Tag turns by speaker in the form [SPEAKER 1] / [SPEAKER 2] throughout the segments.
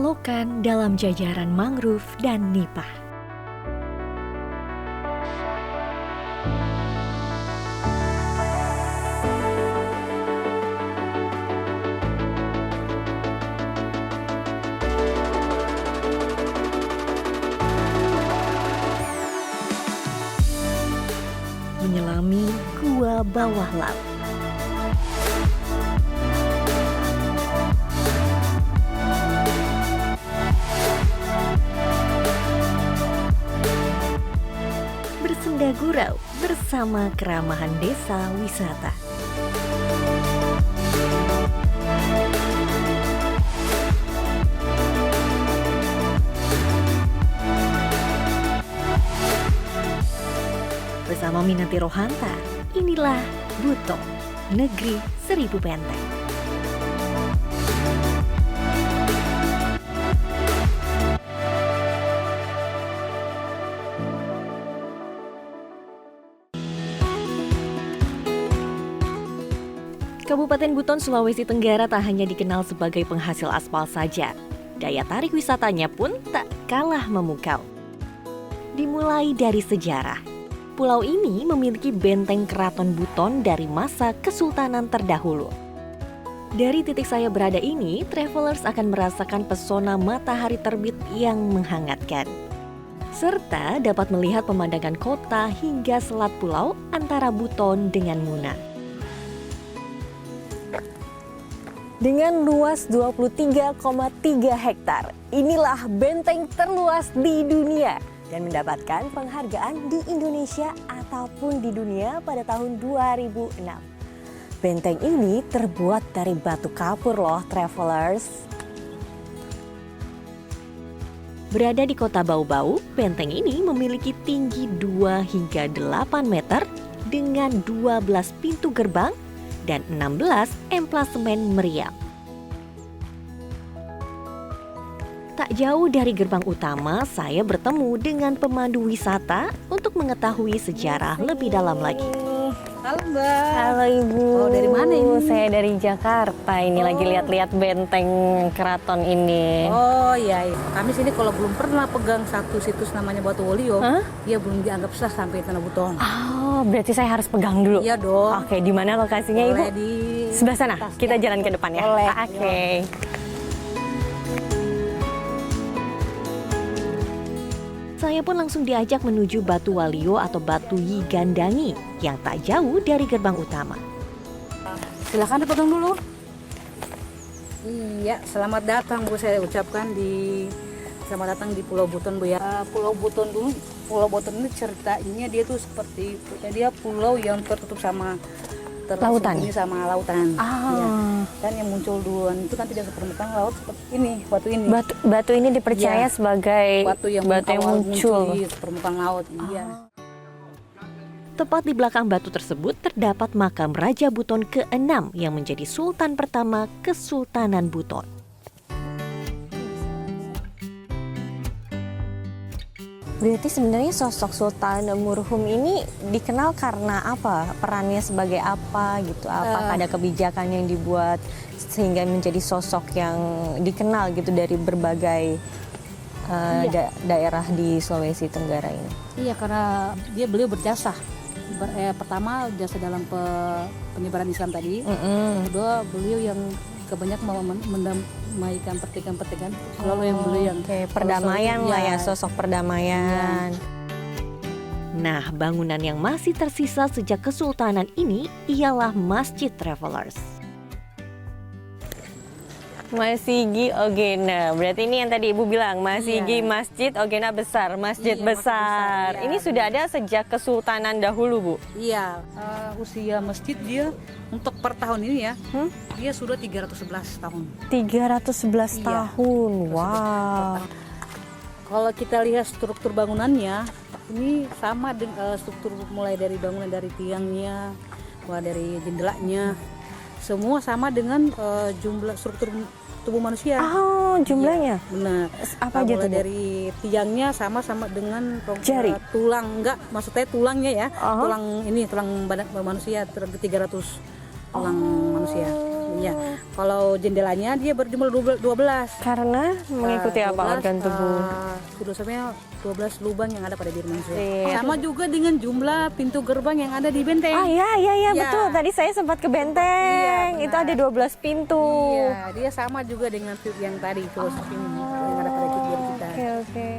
[SPEAKER 1] Selokan dalam jajaran mangrove dan nipah. Menyelami gua bawah laut. Bersenda gurau bersama keramahan desa wisata. Bersama Minati Rohanta, inilah Butong, Negeri Seribu Benteng. Kabupaten Buton, Sulawesi Tenggara tak hanya dikenal sebagai penghasil aspal saja. Daya tarik wisatanya pun tak kalah memukau. Dimulai dari sejarah. Pulau ini memiliki benteng keraton Buton dari masa Kesultanan terdahulu. Dari titik saya berada ini, travelers akan merasakan pesona matahari terbit yang menghangatkan. Serta dapat melihat pemandangan kota hingga selat pulau antara Buton dengan Muna. Dengan luas 23,3 hektar, inilah benteng terluas di dunia dan mendapatkan penghargaan di Indonesia ataupun di dunia pada tahun 2006. Benteng ini terbuat dari batu kapur loh, travelers. Berada di kota Bau-Bau, benteng ini memiliki tinggi 2 hingga 8 meter dengan 12 pintu gerbang dan 16 emplasemen meriam. Tak jauh dari gerbang utama, saya bertemu dengan pemandu wisata untuk mengetahui sejarah lebih dalam lagi.
[SPEAKER 2] Halo Mbak.
[SPEAKER 1] Halo Ibu.
[SPEAKER 2] Oh, dari mana ini?
[SPEAKER 1] Saya dari Jakarta. Ini lagi lihat-lihat benteng keraton ini.
[SPEAKER 2] Oh iya, kami sini kalau belum pernah pegang satu situs namanya Batu Wolio, dia belum dianggap sah sampai Tanah Buton.
[SPEAKER 1] Oh, berarti saya harus pegang dulu.
[SPEAKER 2] Iya dong.
[SPEAKER 1] Oke, di mana lokasinya Ibu?
[SPEAKER 2] Boleh di
[SPEAKER 1] sebelah sana.
[SPEAKER 2] atasnya.
[SPEAKER 1] Kita jalan ke depan ya.
[SPEAKER 2] Boleh.
[SPEAKER 1] Oke. Saya pun langsung diajak menuju Batu Walio atau Batu Yigandangi yang tak jauh dari gerbang utama.
[SPEAKER 2] Silakan dipegang dulu. Iya, selamat datang Bu, saya ucapkan selamat datang di Pulau Buton Bu ya. Pulau Buton dulu, Pulau Buton ini ceritanya dia tuh seperti dia pulau yang tertutup sama
[SPEAKER 1] Lautan.
[SPEAKER 2] Ini sama lautan.
[SPEAKER 1] Ah.
[SPEAKER 2] Ya. Dan yang muncul duluan itu kan tidak sepermukaan laut seperti ini, batu ini.
[SPEAKER 1] Batu ini dipercaya
[SPEAKER 2] Ya,
[SPEAKER 1] sebagai
[SPEAKER 2] batu yang
[SPEAKER 1] muncul.
[SPEAKER 2] di permukaan laut. Iya.
[SPEAKER 1] Tepat di belakang batu tersebut terdapat makam Raja Buton ke-6 yang menjadi sultan pertama Kesultanan Buton. Berarti sebenarnya sosok Sultan Murhum ini dikenal karena apa? Perannya sebagai apa gitu? Apakah ada kebijakan yang dibuat sehingga menjadi sosok yang dikenal gitu dari berbagai daerah di Sulawesi Tenggara ini?
[SPEAKER 2] Iya, karena beliau berjasa. Pertama jasa dalam penyebaran Islam tadi. Kedua beliau yang kebanyakan mendamaikan pertikaian-pertikaian. Selalu yang beliau yang
[SPEAKER 1] perdamaian lah ya, sosok perdamaian. Nah, bangunan yang masih tersisa sejak Kesultanan ini ialah Masjid Travelers. Masigi Ogena, berarti ini yang tadi Ibu bilang, Masigi Masjid Ogena besar, masjid besar.
[SPEAKER 2] Besar,
[SPEAKER 1] ini sudah ada sejak Kesultanan dahulu, Bu?
[SPEAKER 2] Iya, usia masjid dia untuk per tahun ini ya, dia sudah 311 tahun.
[SPEAKER 1] 311 tahun, wow.
[SPEAKER 2] Kalau kita lihat struktur bangunannya, ini sama dengan struktur mulai dari bangunan dari tiangnya, dari jendelanya, semua sama dengan jumlah struktur tubuh manusia.
[SPEAKER 1] Oh, jumlahnya?
[SPEAKER 2] Ya, benar.
[SPEAKER 1] Apa aja tuh?
[SPEAKER 2] Dari tiangnya sama-sama dengan
[SPEAKER 1] jari.
[SPEAKER 2] Tulang, enggak, maksudnya tulangnya ya. Tulang ini tulang badan manusia 300 tulang manusia. Iya. Kalau jendelanya dia berjumlah 12.
[SPEAKER 1] Karena mengikuti apa
[SPEAKER 2] 12,
[SPEAKER 1] organ tubuh?
[SPEAKER 2] Filosofnya 12 lubang yang ada pada diri manusia.
[SPEAKER 1] Iya.
[SPEAKER 2] Sama juga dengan jumlah pintu gerbang yang ada di benteng.
[SPEAKER 1] Ah iya
[SPEAKER 2] Iya.
[SPEAKER 1] betul. Tadi saya sempat ke benteng.
[SPEAKER 2] Iya,
[SPEAKER 1] Itu ada 12 pintu.
[SPEAKER 2] Iya, dia sama juga dengan yang tadi filosofi yang ada pada diri kita.
[SPEAKER 1] Oke.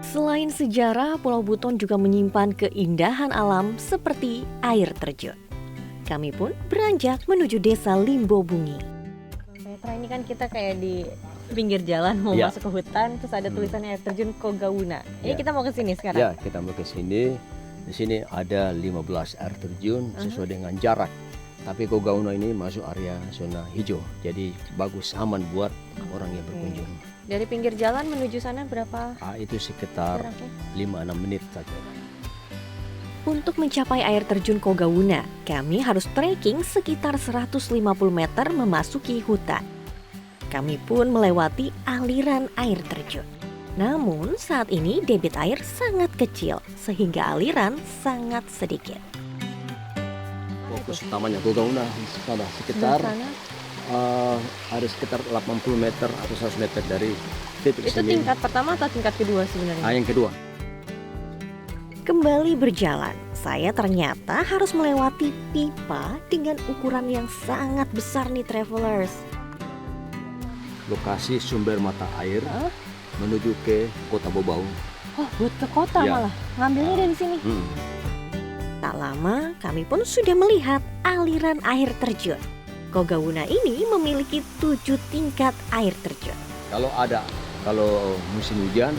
[SPEAKER 1] Selain sejarah, Pulau Buton juga menyimpan keindahan alam seperti air terjun. Kami pun beranjak menuju desa Limbobungi. Petra, ini kan kita kayak di pinggir jalan mau
[SPEAKER 3] Ya.
[SPEAKER 1] masuk ke hutan, terus ada tulisannya air terjun Kogauna. Ini
[SPEAKER 3] Ya.
[SPEAKER 1] kita mau ke sini sekarang.
[SPEAKER 3] Ya, kita mau ke sini. Di sini ada 15 air terjun sesuai dengan jarak. Tapi Kogauna ini masuk area zona hijau, jadi bagus, aman buat orang yang berkunjung.
[SPEAKER 1] Dari pinggir jalan menuju sana berapa
[SPEAKER 3] Itu sekitar
[SPEAKER 1] jaraknya?
[SPEAKER 3] 5-6 menit saja.
[SPEAKER 1] Untuk mencapai air terjun Kogauna, kami harus trekking sekitar 150 meter memasuki hutan. Kami pun melewati aliran air terjun. Namun saat ini debit air sangat kecil sehingga aliran sangat sedikit.
[SPEAKER 3] Fokus utamanya Kogauna ada sekitar
[SPEAKER 1] Sana,
[SPEAKER 3] ada sekitar 80 meter atau 100 meter dari titik
[SPEAKER 1] itu
[SPEAKER 3] sini.
[SPEAKER 1] tingkat pertama atau tingkat kedua sebenarnya?
[SPEAKER 3] Yang kedua.
[SPEAKER 1] Kembali berjalan, saya ternyata harus melewati pipa dengan ukuran yang sangat besar nih travelers.
[SPEAKER 3] Lokasi sumber mata air
[SPEAKER 1] Hah?
[SPEAKER 3] menuju ke Kota Bobau.
[SPEAKER 1] Oh, buat ke kota
[SPEAKER 3] Ya.
[SPEAKER 1] malah. Ngambilnya dari sini.
[SPEAKER 3] Hmm.
[SPEAKER 1] Tak lama, kami pun sudah melihat aliran air terjun. Kogauna ini memiliki 7 tingkat air terjun.
[SPEAKER 3] Kalau musim hujan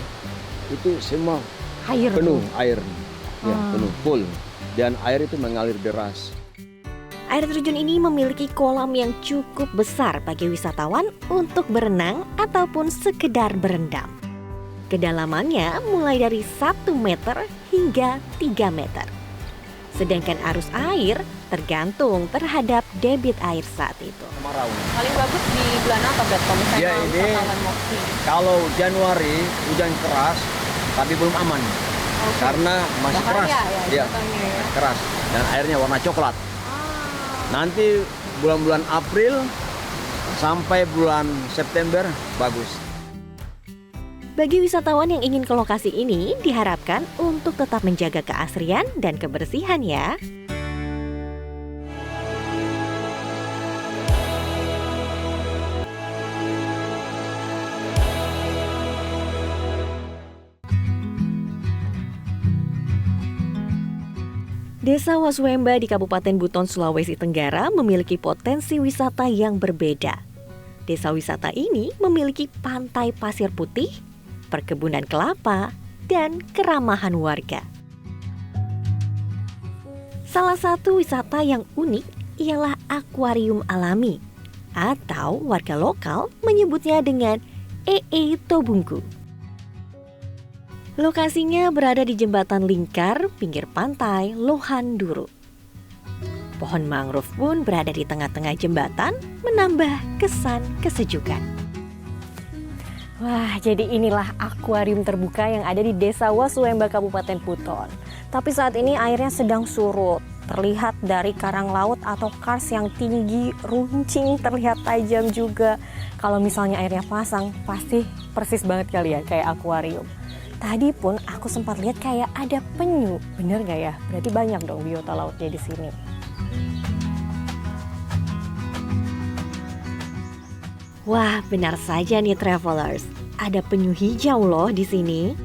[SPEAKER 3] itu semua
[SPEAKER 1] Air
[SPEAKER 3] penuh air, ya,
[SPEAKER 1] Ah.
[SPEAKER 3] penuh full, dan air itu mengalir deras.
[SPEAKER 1] Air terjun ini memiliki kolam yang cukup besar bagi wisatawan untuk berenang ataupun sekedar berendam. Kedalamannya mulai dari 1 meter hingga 3 meter. Sedangkan arus air tergantung terhadap debit air saat itu.
[SPEAKER 3] Kemarau.
[SPEAKER 1] Paling bagus di bulan apa, Bet? Kalau misalnya
[SPEAKER 3] Ya, ini-
[SPEAKER 1] wisatawan mau kesini?
[SPEAKER 3] Kalau Januari hujan keras, tapi belum aman karena masih keras,
[SPEAKER 1] Bahaya ya,
[SPEAKER 3] ya,
[SPEAKER 1] katanya ya.
[SPEAKER 3] keras, dan airnya warna coklat. Nanti bulan-bulan April sampai bulan September bagus.
[SPEAKER 1] Bagi wisatawan yang ingin ke lokasi ini, diharapkan untuk tetap menjaga keasrian dan kebersihan ya. Desa Waswemba di Kabupaten Buton, Sulawesi Tenggara memiliki potensi wisata yang berbeda. Desa wisata ini memiliki pantai pasir putih, perkebunan kelapa, dan keramahan warga. Salah satu wisata yang unik ialah akuarium alami, atau warga lokal menyebutnya dengan Ee Tobungku. Lokasinya berada di jembatan lingkar pinggir pantai Lohanduru. Pohon mangrove pun berada di tengah-tengah jembatan, menambah kesan kesejukan. Wah, jadi inilah akuarium terbuka yang ada di Desa Waswemba, Kabupaten Buton. Tapi saat ini airnya sedang surut. Terlihat dari karang laut atau kars yang tinggi, runcing, terlihat tajam juga. Kalau misalnya airnya pasang, pasti persis banget kali ya, kayak akuarium. Tadi pun aku sempat lihat kayak ada penyu. Bener gak ya? Berarti banyak dong biota lautnya di sini. Wah, benar saja nih travelers. Ada penyu hijau loh di sini.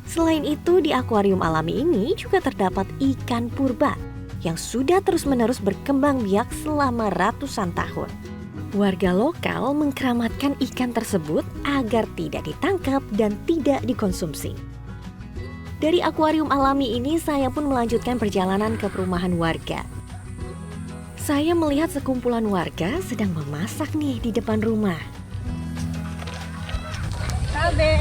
[SPEAKER 1] Selain itu, di akuarium alami ini juga terdapat ikan purba yang sudah terus-menerus berkembang biak selama ratusan tahun. Warga lokal mengkeramatkan ikan tersebut agar tidak ditangkap dan tidak dikonsumsi. Dari akuarium alami ini, saya pun melanjutkan perjalanan ke perumahan warga. Saya melihat sekumpulan warga sedang memasak nih di depan rumah. Cabe.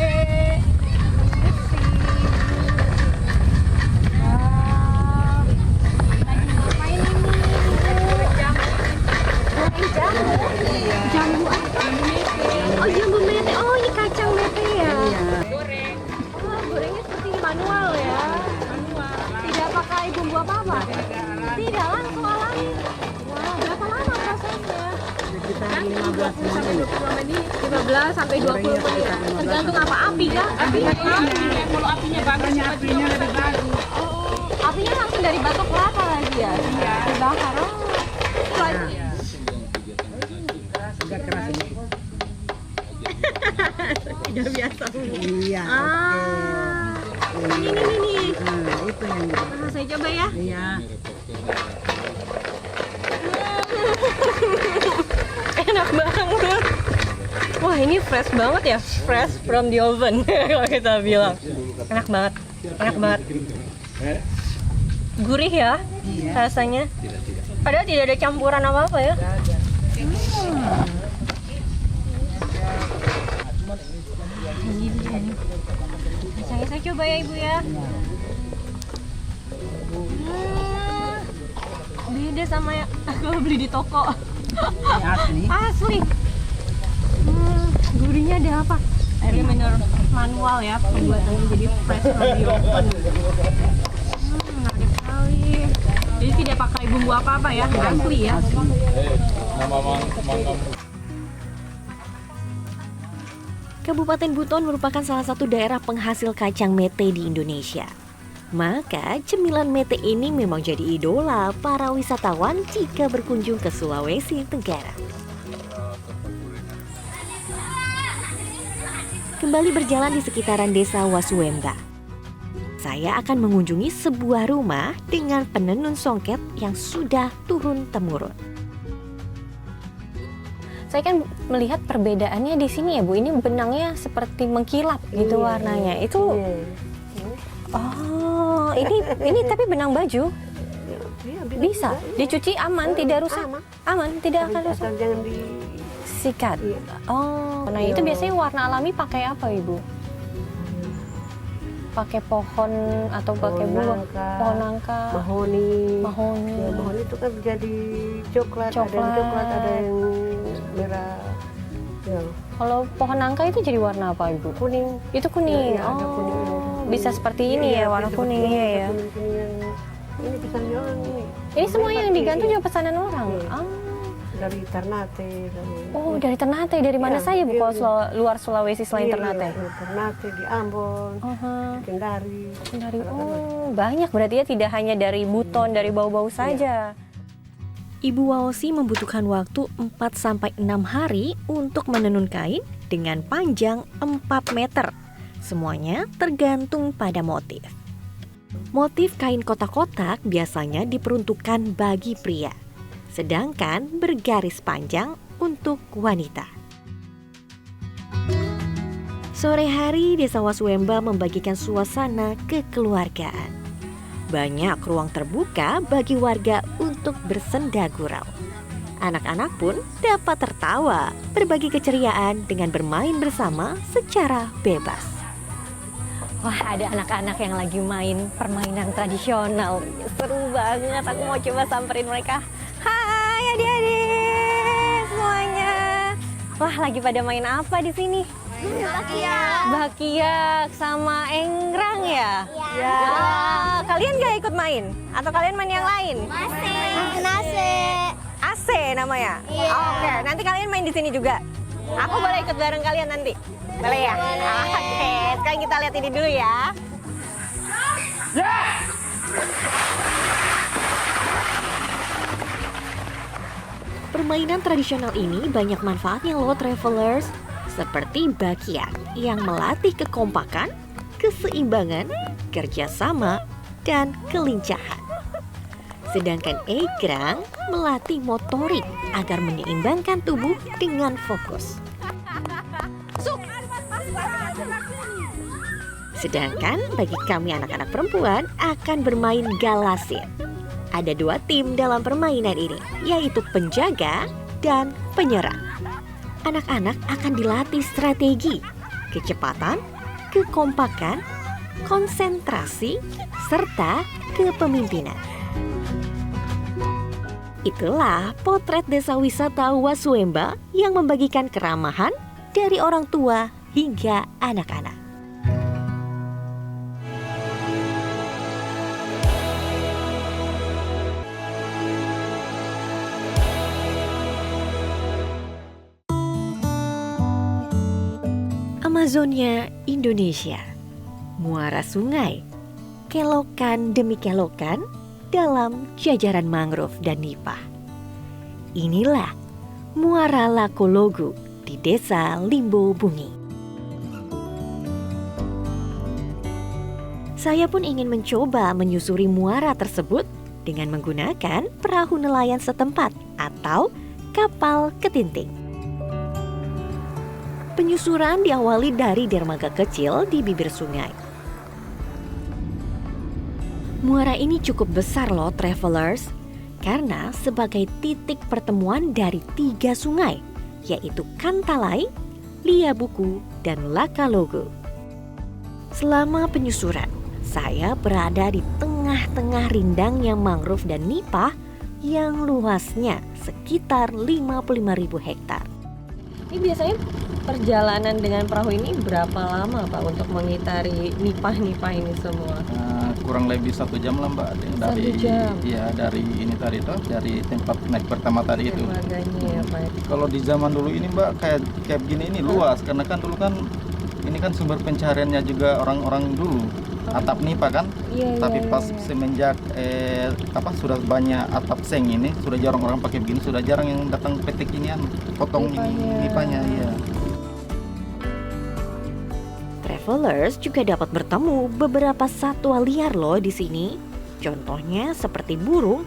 [SPEAKER 1] Jambu apa? Oh, jambu mete. Oh, ini kacang mete ya. Oh, gorengnya seperti manual ya. Tidak pakai bumbu apa-apa. Tidak, langsung alami. Wow.
[SPEAKER 2] sekitar 15
[SPEAKER 4] sampai
[SPEAKER 2] menit.
[SPEAKER 4] 25 menit, 15 sampai 20 menit. Tergantung apa api ya? Apinya kalau apinya bagus, apinya lebih bagus. Apinya langsung dari batu kelapa lagi ya? Iya. Dibakar.
[SPEAKER 2] Agak keras ini.
[SPEAKER 4] Tidak biasa.
[SPEAKER 2] Iya.
[SPEAKER 4] Ini.
[SPEAKER 2] Nah, itu yang
[SPEAKER 4] Saya coba ya.
[SPEAKER 2] iya.
[SPEAKER 4] Enak banget. Wah, ini fresh banget ya, fresh from the oven kalau kita bilang. Enak banget, enak banget. Gurih ya rasanya. Padahal tidak ada campuran apa-apa ya. Saya coba ya Ibu ya. Beda sama ya kalau beli di toko.
[SPEAKER 2] Asli.
[SPEAKER 4] Asli. Gurihnya ada apa? Ini bener manual ya pembuatannya, jadi fresh from the oven. Menarik sekali. Jadi tidak pakai bumbu apa-apa ya, asli ya.
[SPEAKER 1] Kabupaten Buton merupakan salah satu daerah penghasil kacang mete di Indonesia. Maka cemilan mete ini memang jadi idola para wisatawan jika berkunjung ke Sulawesi Tenggara. Kembali berjalan di sekitaran desa Wasuwemba. Saya akan mengunjungi sebuah rumah dengan penenun songket yang sudah turun-temurun.
[SPEAKER 4] Saya kan melihat perbedaannya di sini ya Bu, ini benangnya seperti mengkilap gitu warnanya. Itu oh, ini tapi benang baju. Bisa dicuci aman, tidak rusak. Aman, tidak akan rusak.
[SPEAKER 2] Jangan
[SPEAKER 4] Sikat. Oh, nah itu biasanya warna alami pakai apa Ibu? Pakai pohon atau pakai buah? Pohon nangka.
[SPEAKER 2] mahoni.
[SPEAKER 4] Mahoni.
[SPEAKER 2] Ya, mahoni itu kan jadi coklat. Ada yang coklat, ada yang merah. Ya.
[SPEAKER 4] Kalau pohon nangka itu jadi warna apa Ibu?
[SPEAKER 2] Kuning.
[SPEAKER 4] Itu kuning.
[SPEAKER 2] Ya, ada kuning.
[SPEAKER 4] Bisa seperti ini ya, warna kuningnya ya.
[SPEAKER 2] Ini pesannya orang ini.
[SPEAKER 4] Ini semua yang digantung juga pesanan orang.
[SPEAKER 2] Dari Ternate.
[SPEAKER 4] Dari Ternate. Dari mana saja Bu kalau luar Sulawesi selain Ternate?
[SPEAKER 2] Ternate, di Ambon, Kendari.
[SPEAKER 4] Oh, banyak berarti ya, tidak hanya dari Buton, dari bau-bau saja.
[SPEAKER 1] Ibu Waosi membutuhkan waktu 4-6 hari untuk menenun kain dengan panjang 4 meter. Semuanya tergantung pada motif. Motif kain kotak-kotak biasanya diperuntukkan bagi pria, sedangkan bergaris panjang untuk wanita. Sore hari, Desa Wasuwemba membagikan suasana kekeluargaan. Banyak ruang terbuka bagi warga untuk bersenda gurau. Anak-anak pun dapat tertawa, berbagi keceriaan dengan bermain bersama secara bebas.
[SPEAKER 4] Wah, ada anak-anak yang lagi main permainan tradisional. Seru banget, aku mau coba samperin mereka. Hai adik-adik semuanya. Wah, lagi pada main apa di sini? Bakiak sama engrang ya? Iya. Wah, kalian gak ikut main? Atau kalian main yang lain? AC namanya? Iya. Oke, nanti kalian main di sini juga. Aku boleh ikut bareng kalian nanti? Boleh ya? Oke, sekarang kita lihat ini dulu ya.
[SPEAKER 1] Permainan tradisional ini banyak manfaatnya loh travelers, seperti bakiak yang melatih kekompakan, keseimbangan, kerjasama, dan kelincahan. Sedangkan egrang melatih motorik agar menyeimbangkan tubuh dengan fokus. Sedangkan bagi kami anak-anak perempuan akan bermain galasin. Ada 2 tim dalam permainan ini, yaitu penjaga dan penyerang. Anak-anak akan dilatih strategi, kecepatan, kekompakan, konsentrasi, serta kepemimpinan. Itulah potret desa wisata Wasuwemba yang membagikan keramahan dari orang tua hingga anak-anak. Amazonia, Indonesia. Muara sungai, kelokan demi kelokan dalam jajaran mangrove dan nipah. Inilah Muara Lakologu di Desa Limbo Bungi. Saya pun ingin mencoba menyusuri muara tersebut dengan menggunakan perahu nelayan setempat atau kapal ketinting. Penyusuran diawali dari dermaga kecil di bibir sungai. Muara ini cukup besar loh travelers, karena sebagai titik pertemuan dari 3 sungai, yaitu Kantalai, Liabuku, dan Lakalogu. Selama penyusuran, saya berada di tengah-tengah rindangnya mangrove dan nipah yang luasnya sekitar 55.000 hektar.
[SPEAKER 4] Ini biasanya perjalanan dengan perahu ini berapa lama Pak untuk mengitari nipah-nipah ini semua?
[SPEAKER 5] Kurang lebih 1 jam lah Mbak. Dari
[SPEAKER 4] 1 jam?
[SPEAKER 5] Ya, dari ini tadi tuh, dari tempat naik pertama tadi itu.
[SPEAKER 4] Dermaganya ya Pak.
[SPEAKER 5] Kalau di zaman dulu ini Mbak, kayak gini ini luas, karena kan dulu kan ini kan sumber pencariannya juga orang-orang dulu. Atap nipah kan,
[SPEAKER 4] Iya,
[SPEAKER 5] tapi
[SPEAKER 4] iya,
[SPEAKER 5] pas
[SPEAKER 4] iya.
[SPEAKER 5] semenjak sudah banyak atap seng ini, sudah jarang orang pakai begini, sudah jarang yang datang petik inian, potong ini nipahnya, iya.
[SPEAKER 1] Travelers juga dapat bertemu beberapa satwa liar loh di sini. Contohnya seperti burung,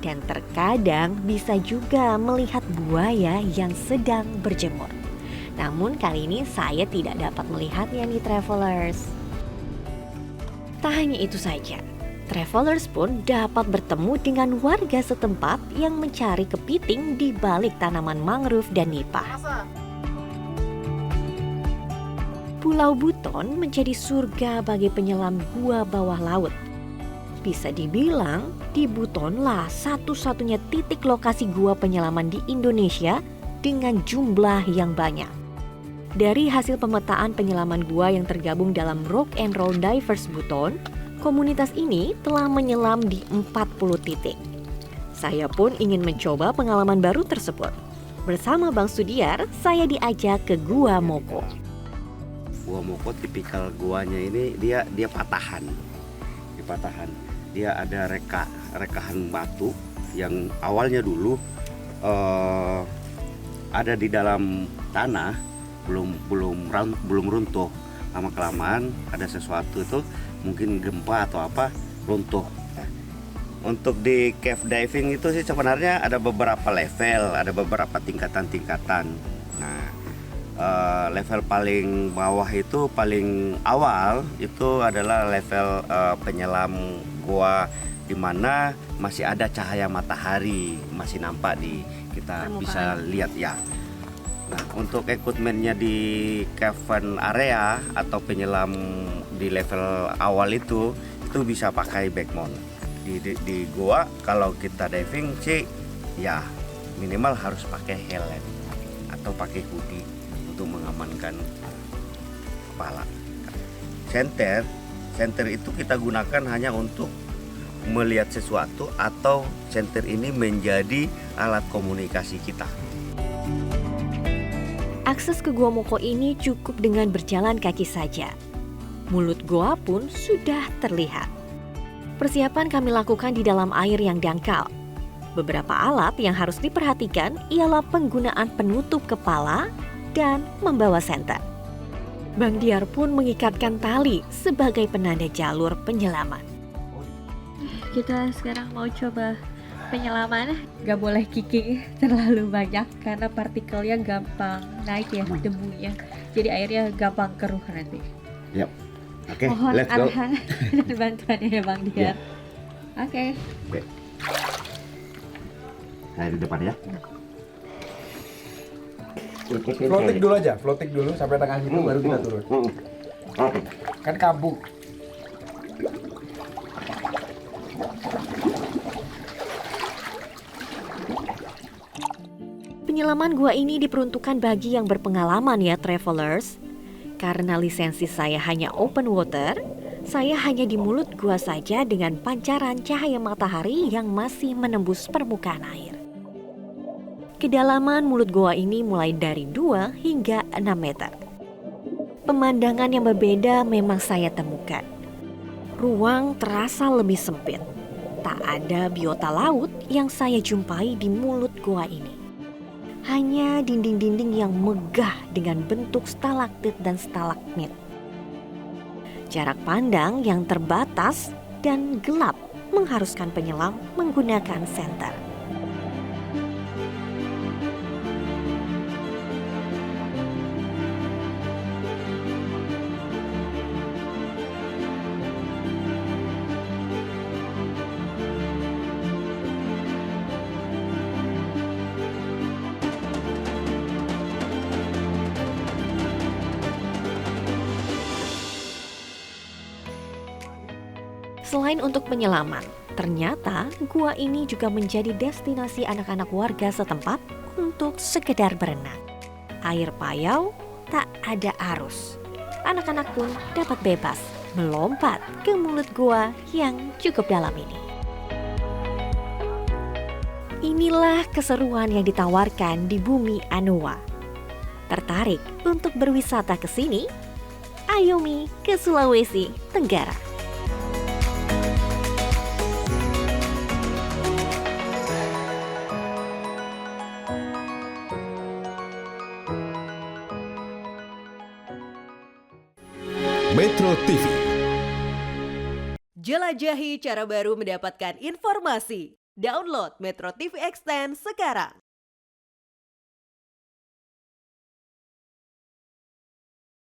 [SPEAKER 1] dan terkadang bisa juga melihat buaya yang sedang berjemur. Namun kali ini saya tidak dapat melihatnya nih travelers. Tak hanya itu saja, travelers pun dapat bertemu dengan warga setempat yang mencari kepiting di balik tanaman mangrove dan nipah. Pulau Buton menjadi surga bagi penyelam gua bawah laut. Bisa dibilang, di Butonlah satu-satunya titik lokasi gua penyelaman di Indonesia dengan jumlah yang banyak. Dari hasil pemetaan penyelaman gua yang tergabung dalam Rock and Roll Divers Buton, komunitas ini telah menyelam di 40 titik. Saya pun ingin mencoba pengalaman baru tersebut. Bersama Bang Sudiar, saya diajak ke Gua Moko.
[SPEAKER 6] Gua Moko tipikal guanya ini dia patahan. Di patahan. Dia ada rekahan batu yang awalnya dulu ada di dalam tanah, belum runtuh. Lama kelamaan ada sesuatu itu mungkin gempa atau apa runtuh. Untuk di cave diving itu sih sebenarnya ada beberapa level, ada beberapa tingkatan. Nah, level paling bawah itu paling awal itu adalah level penyelam gua di mana masih ada cahaya matahari masih nampak di kita bisa lihat ya. Nah, untuk equipmentnya di cavern area atau penyelam di level awal itu bisa pakai backmount. Di gua kalau kita diving sih ya minimal harus pakai helm atau pakai hoodie untuk mengamankan kepala. Senter itu kita gunakan hanya untuk melihat sesuatu atau senter ini menjadi alat komunikasi kita.
[SPEAKER 1] Akses ke Gua Moko ini cukup dengan berjalan kaki saja. Mulut gua pun sudah terlihat. Persiapan kami lakukan di dalam air yang dangkal. Beberapa alat yang harus diperhatikan ialah penggunaan penutup kepala dan membawa senter. Bang Diar pun mengikatkan tali sebagai penanda jalur penyelaman.
[SPEAKER 4] Kita sekarang mau coba penyelaman. Gak boleh kicking terlalu banyak karena partikelnya gampang naik ya, debunya. Jadi airnya gampang keruh nanti.
[SPEAKER 6] Yap. Oke,
[SPEAKER 4] Mohon
[SPEAKER 6] let's go.
[SPEAKER 4] arahan dan bantuannya ya Bang Diar. Oke.
[SPEAKER 6] Saya di depan ya.
[SPEAKER 7] Floating dulu sampai tengah situ baru kita turun. Kan kabuk.
[SPEAKER 1] Penyelaman gua ini diperuntukkan bagi yang berpengalaman ya travelers. Karena lisensi saya hanya open water, saya hanya di mulut gua saja dengan pancaran cahaya matahari yang masih menembus permukaan air. Kedalaman mulut gua ini mulai dari 2 hingga 6 meter. Pemandangan yang berbeda memang saya temukan. Ruang terasa lebih sempit. Tak ada biota laut yang saya jumpai di mulut gua ini. Hanya dinding-dinding yang megah dengan bentuk stalaktit dan stalagmit. Jarak pandang yang terbatas dan gelap mengharuskan penyelam menggunakan senter. Selain untuk penyelaman, ternyata gua ini juga menjadi destinasi anak-anak warga setempat untuk sekedar berenang. Air payau, tak ada arus. Anak-anak pun dapat bebas melompat ke mulut gua yang cukup dalam ini. Inilah keseruan yang ditawarkan di bumi Anoa. Tertarik untuk berwisata ke sini? Ayo ke Sulawesi Tenggara.
[SPEAKER 8] Metro TV.
[SPEAKER 9] Jelajahi cara baru mendapatkan informasi. Download Metro TV Extend sekarang.